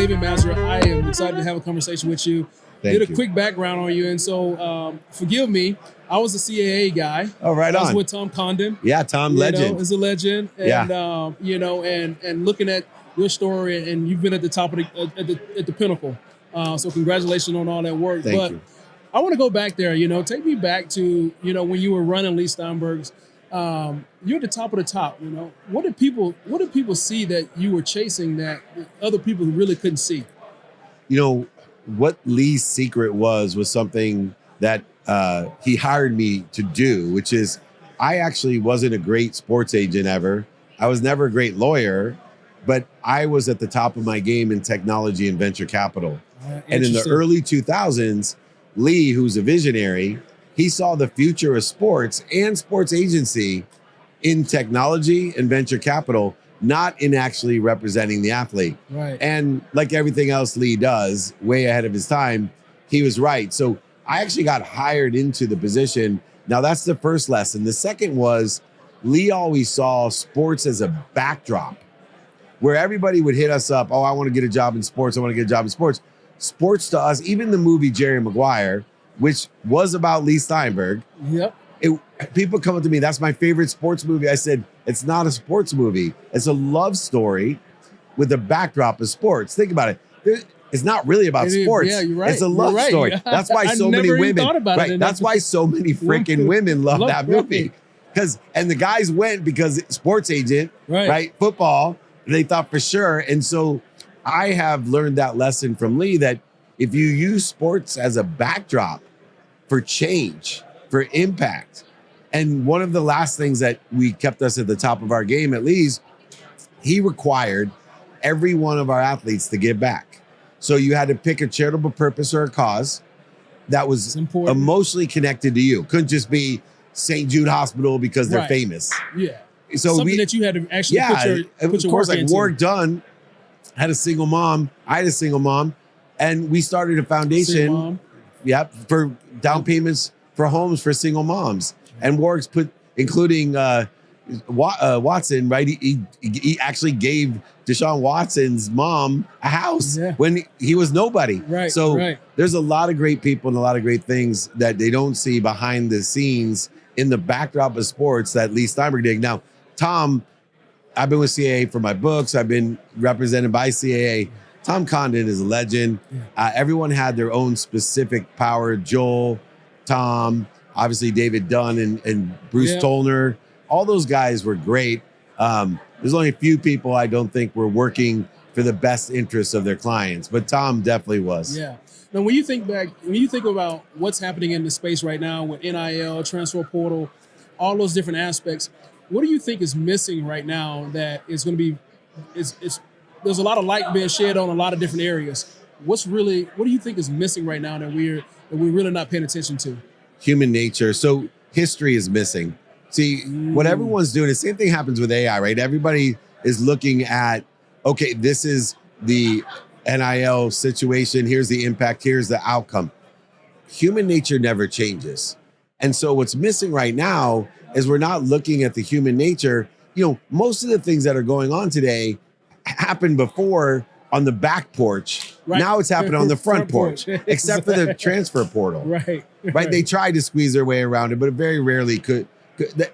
David Meltzer. I am excited to have a conversation with you. Thank Did a you. quick background on you, and so forgive me. I was a CAA guy. Oh, right I was on. with Tom Condon. Yeah, Tom, legend. Is a legend. And, Yeah. and looking at your story, and you've been at the top of at the pinnacle. So congratulations on all that work. Thank but you. I want to go back there. Take me back to when you were running Leigh Steinberg's. You're at the top of the top. What did people see that you were chasing that other people really couldn't see? What Leigh's secret was something that he hired me to do, which is I actually wasn't a great sports agent ever. I was never a great lawyer, but I was at the top of my game in technology and venture capital. And in the early 2000s, Leigh, who's a visionary, he saw the future of sports and sports agency in technology and venture capital, not in actually representing the athlete. Right. And like everything else Leigh does, way ahead of his time, he was right. So I actually got hired into the position. Now that's the first lesson. The second was Leigh always saw sports as a backdrop where everybody would hit us up. Oh, I want to get a job in sports. I want to get a job in sports. Sports to us, even the movie Jerry Maguire, which was about Leigh Steinberg. Yep. People come up to me, that's my favorite sports movie. I said, it's not a sports movie. It's a love story with a backdrop of sports. Think about it. It's not really about sports. Yeah, you're right. It's a love story. That's why so many women. That's why so many freaking women love that movie. And the guys went because sports agent, right? Football. They thought for sure. And so I have learned that lesson from Leigh that if you use sports as a backdrop for change, for impact. And one of the last things that we kept us at the top of our game at Leigh's, he required every one of our athletes to give back. So you had to pick a charitable purpose or a cause that was emotionally connected to you. Couldn't just be St. Jude Hospital because they're famous. Yeah. So something that you had to actually put your work into. Warwick Dunn had a single mom. I had a single mom. And we started a foundation for down payments for homes for single moms. And Warwick's including Watson, right? He actually gave Deshaun Watson's mom a house when he was nobody. Right. So there's a lot of great people and a lot of great things that they don't see behind the scenes in the backdrop of sports that Leigh Steinberg did. Now, Tom, I've been with CAA for my books. I've been represented by CAA. Tom Condon is a legend. Everyone had their own specific power. Joel, Tom, obviously David Dunn and Bruce Tollner. All those guys were great. There's only a few people I don't think were working for the best interests of their clients, but Tom definitely was. Yeah. Now, when you think about what's happening in the space right now with NIL, transfer portal, all those different aspects, what do you think is missing right now that is going to be, there's a lot of light being shed on a lot of different areas. What do you think is missing right now that we're really not paying attention to? Human nature. So history is missing. See, what everyone's doing, the same thing happens with AI, right? Everybody is looking at, okay, this is the NIL situation. Here's the impact. Here's the outcome. Human nature never changes. And so what's missing right now is we're not looking at the human nature. Most of the things that are going on today happened before on the back porch. Right. Now it's happening on the front porch, except for the transfer portal. Right. They tried to squeeze their way around it, but it very rarely could.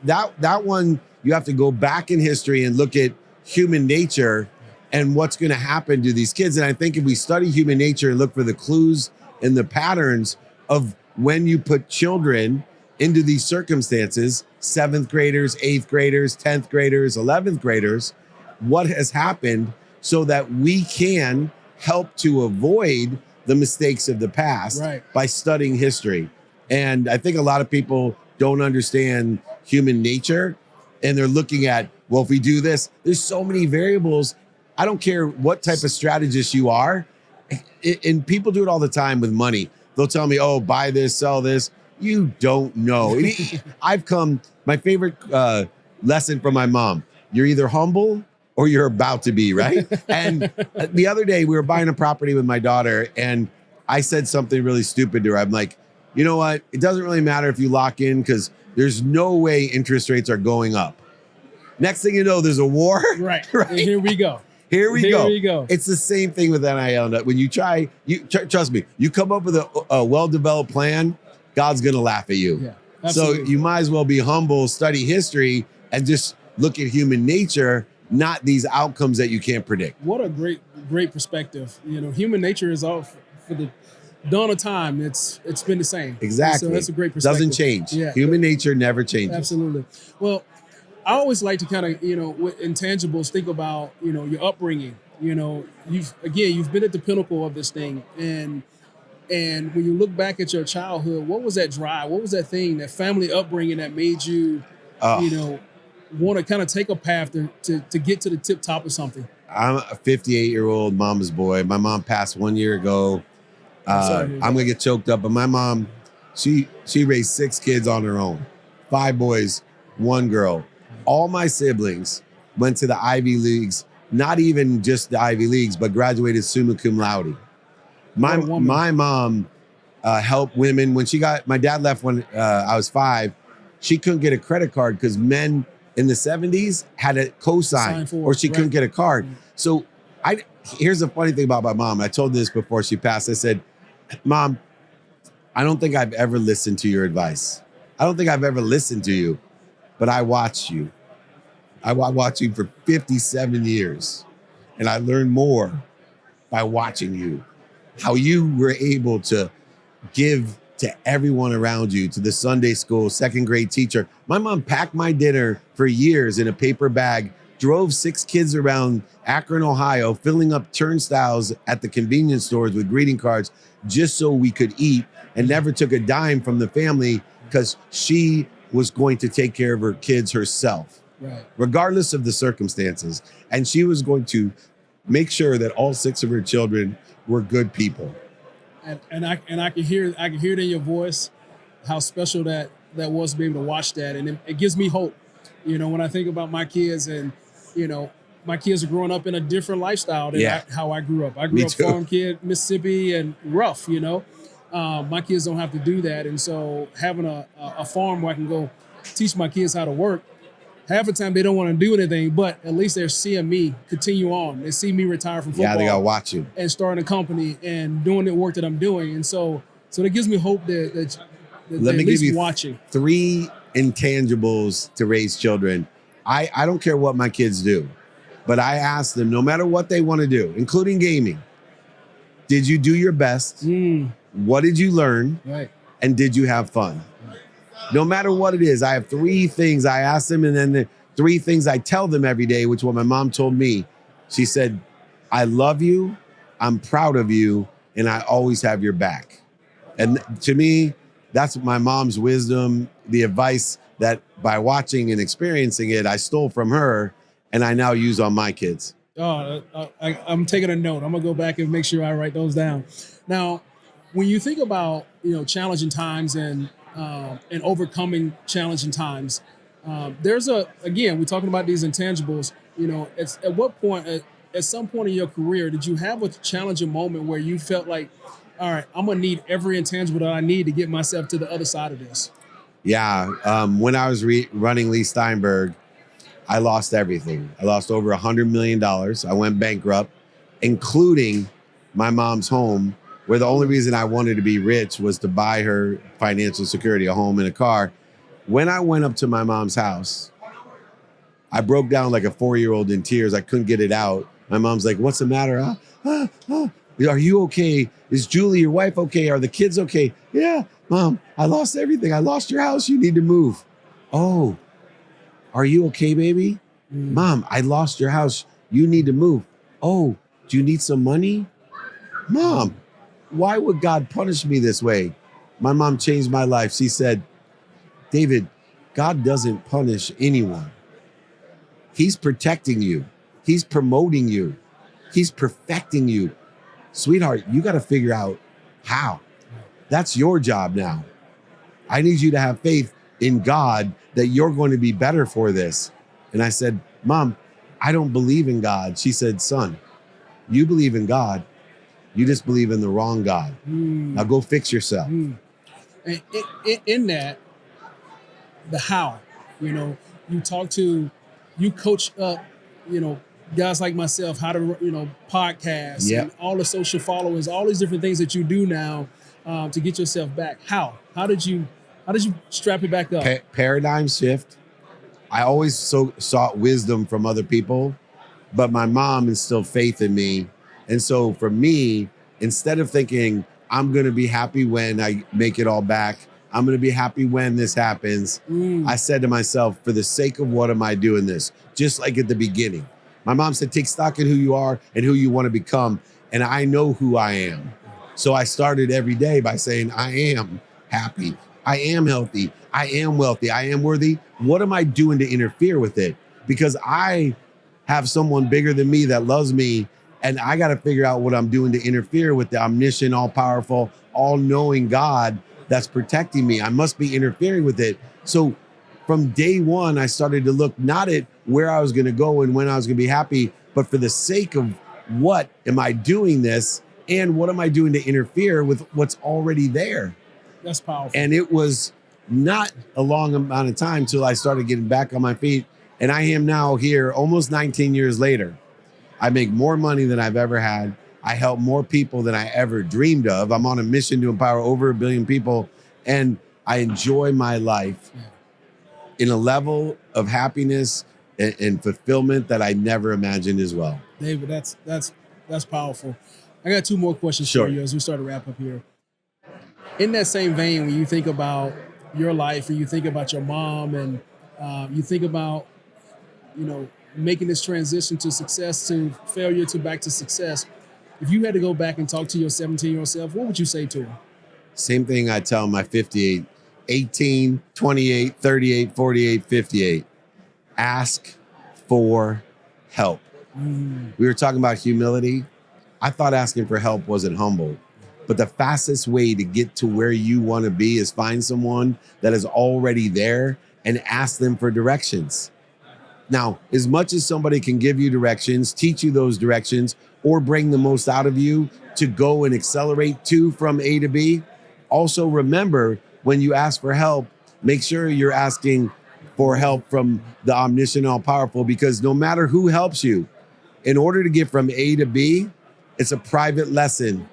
That one, you have to go back in history and look at human nature and what's going to happen to these kids. And I think if we study human nature and look for the clues and the patterns of when you put children into these circumstances, 7th graders, 8th graders, 10th graders, 11th graders, what has happened so that we can help to avoid the mistakes of the past by studying history. And I think a lot of people don't understand human nature and they're looking at, well, if we do this, there's so many variables. I don't care what type of strategist you are. And people do it all the time with money. They'll tell me, oh, buy this, sell this. You don't know. My favorite lesson from my mom, you're either humble or you're about to be, right? And the other day we were buying a property with my daughter and I said something really stupid to her. I'm like, you know what? It doesn't really matter if you lock in because there's no way interest rates are going up. Next thing you know, there's a war. Right. And here we go. Here we we go. go. It's the same thing with NIL. When you try, trust me, you come up with a well-developed plan, God's going to laugh at you. Yeah, so absolutely. you might as well be humble, study history, and just look at human nature, not these outcomes that you can't predict. What a great perspective. Human nature is all for the dawn of time. It's been the same. Exactly. So that's a great perspective. Doesn't change. Yeah. Human nature never changes. Absolutely. Well, I always like to kind of, with intangibles, think about, your upbringing. You've been at the pinnacle of this thing. And when you look back at your childhood, what was that drive? What was that thing, that family upbringing that made you, want to kind of take a path to get to the tip top of something? I'm a 58-year-old mama's boy. My mom passed 1 year ago. I'm going to get choked up. But my mom, she raised 6 kids on her own. 5 boys, 1 girl. All my siblings went to the Ivy Leagues, not even just the Ivy Leagues, but graduated summa cum laude. My mom helped women. When my dad left when I was 5, she couldn't get a credit card because men in the 70s had a cosign or she couldn't get a card. So here's the funny thing about my mom. I told this before she passed. I said, Mom, I don't think I've ever listened to your advice. I don't think I've ever listened to you, but I watched you. I watched you for 57 years, and I learned more by watching you. How you were able to give to everyone around you, to the Sunday school, second grade teacher. My mom packed my dinner for years in a paper bag, drove 6 kids around Akron, Ohio, filling up turnstiles at the convenience stores with greeting cards just so we could eat, and never took a dime from the family because she was going to take care of her kids herself, regardless of the circumstances. And she was going to make sure that all 6 of her children were good people. And I can hear it in your voice how special that was to be able to watch that, and it gives me hope. When I think about my kids, and my kids are growing up in a different lifestyle than how I grew up. I grew up farm kid, Mississippi, and rough. My kids don't have to do that, and so having a farm where I can go teach my kids how to work. Half the time they don't want to do anything, but at least they're seeing me continue on. They see me retire from football. Yeah, they gotta watch you. And starting a company and doing the work that I'm doing. And so that gives me hope that Let me give you watching 3 intangibles to raise children. I don't care what my kids do, but I ask them, no matter what they want to do, including gaming, did you do your best? What did you learn? Right. And did you have fun? No matter what it is, I have 3 things I ask them, and then the 3 things I tell them every day, which what my mom told me. She said, I love you, I'm proud of you, and I always have your back. And to me, that's my mom's wisdom, the advice that by watching and experiencing it, I stole from her, and I now use on my kids. I'm taking a note. I'm gonna go back and make sure I write those down. Now, when you think about challenging times and overcoming challenging times, we're talking about these intangibles. At what point, at some point in your career, did you have a challenging moment where you felt like, all right, I'm gonna need every intangible that I need to get myself to the other side of this? Yeah, when I was running Leigh Steinberg, I lost everything. I lost over $100 million. I went bankrupt, including my mom's home, where the only reason I wanted to be rich was to buy her financial security, a home and a car. When I went up to my mom's house, I broke down like a 4-year-old in tears. I couldn't get it out. My mom's like, what's the matter? Are you okay? Is Julie, your wife, okay? Are the kids okay? Yeah, Mom, I lost everything. I lost your house. You need to move. Oh, are you okay, baby? Mom, I lost your house. You need to move. Oh, do you need some money? Mom, why would God punish me this way? My mom changed my life. She said, David, God doesn't punish anyone. He's protecting you. He's promoting you. He's perfecting you. Sweetheart, you got to figure out how. That's your job now. I need you to have faith in God that you're going to be better for this. And I said, Mom, I don't believe in God. She said, son, you believe in God. You just believe in the wrong God. Now go fix yourself. And in that, the how, you coach up, guys like myself how to, podcasts Yep. and all the social followers, all these different things that you do now to get yourself back. How did you strap it back up? Paradigm shift. I always sought wisdom from other people, but my mom instilled faith in me. And so for me, instead of thinking I'm going to be happy when I make it all back, I'm going to be happy when this happens, I said to myself, for the sake of what am I doing this? Just like at the beginning. My mom said, take stock in who you are and who you want to become. And I know who I am. So I started every day by saying, I am happy. I am healthy. I am wealthy. I am worthy. What am I doing to interfere with it? Because I have someone bigger than me that loves me, and I got to figure out what I'm doing to interfere with the omniscient, all-powerful, all-knowing God that's protecting me. I must be interfering with it. So from day one, I started to look not at where I was going to go and when I was going to be happy, but for the sake of what am I doing this and what am I doing to interfere with what's already there? That's powerful. And it was not a long amount of time till I started getting back on my feet. And I am now here almost 19 years later. I make more money than I've ever had. I help more people than I ever dreamed of. I'm on a mission to empower over 1 billion people. And I enjoy my life in a level of happiness and fulfillment that I never imagined as well. David, that's powerful. I got 2 more questions Sure. for you as we start to wrap up here. In that same vein, when you think about your life and you think about your mom and you think about, making this transition to success, to failure, to back to success, if you had to go back and talk to your 17-year-old self, what would you say to her? Same thing I tell my 58, 18, 28, 38, 48, 58. Ask for help. We were talking about humility. I thought asking for help wasn't humble. But the fastest way to get to where you want to be is find someone that is already there and ask them for directions. Now, as much as somebody can give you directions, teach you those directions, or bring the most out of you to go and accelerate from A to B, also remember when you ask for help, make sure you're asking for help from the omniscient, all-powerful, because no matter who helps you, in order to get from A to B, it's a private lesson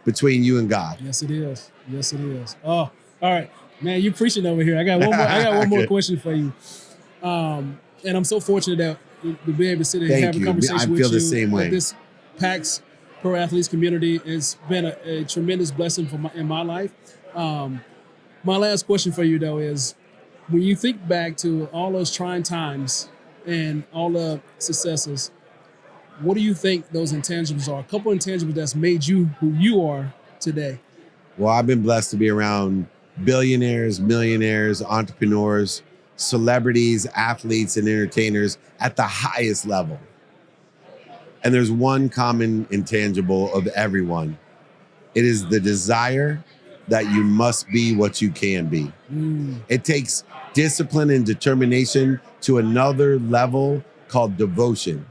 between you and God. Yes, it is. Yes, it is. Oh, all right, man, you're preaching over here. I got one more question for you. And I'm so fortunate to be able to sit here and have a conversation with you. I feel the same way. This PAX Pro Athletes community has been a tremendous blessing in my life. My last question for you, though, is when you think back to all those trying times and all the successes, what do you think those intangibles are? A couple intangibles that's made you who you are today. Well, I've been blessed to be around billionaires, millionaires, entrepreneurs, celebrities, athletes, and entertainers at the highest level. And there's one common intangible of everyone. It is the desire that you must be what you can be. It takes discipline and determination to another level called devotion.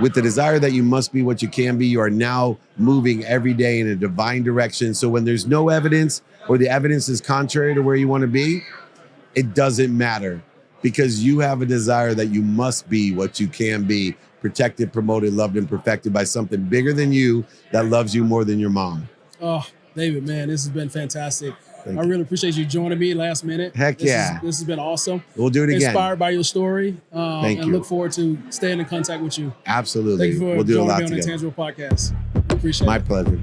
With the desire that you must be what you can be, you are now moving every day in a divine direction. So when there's no evidence or the evidence is contrary to where you want to be, it doesn't matter, because you have a desire that you must be what you can be, protected, promoted, loved, and perfected by something bigger than you that loves you more than your mom. Oh, David, man, this has been fantastic. Thank I you. really appreciate you joining me last minute. Heck yeah. This has been awesome. We'll do it again. Inspired by your story. Thank and you. look forward to staying in contact with you. Absolutely. Thank you for We'll do a joining lot me on together. Intangible Podcast. Appreciate it. My pleasure.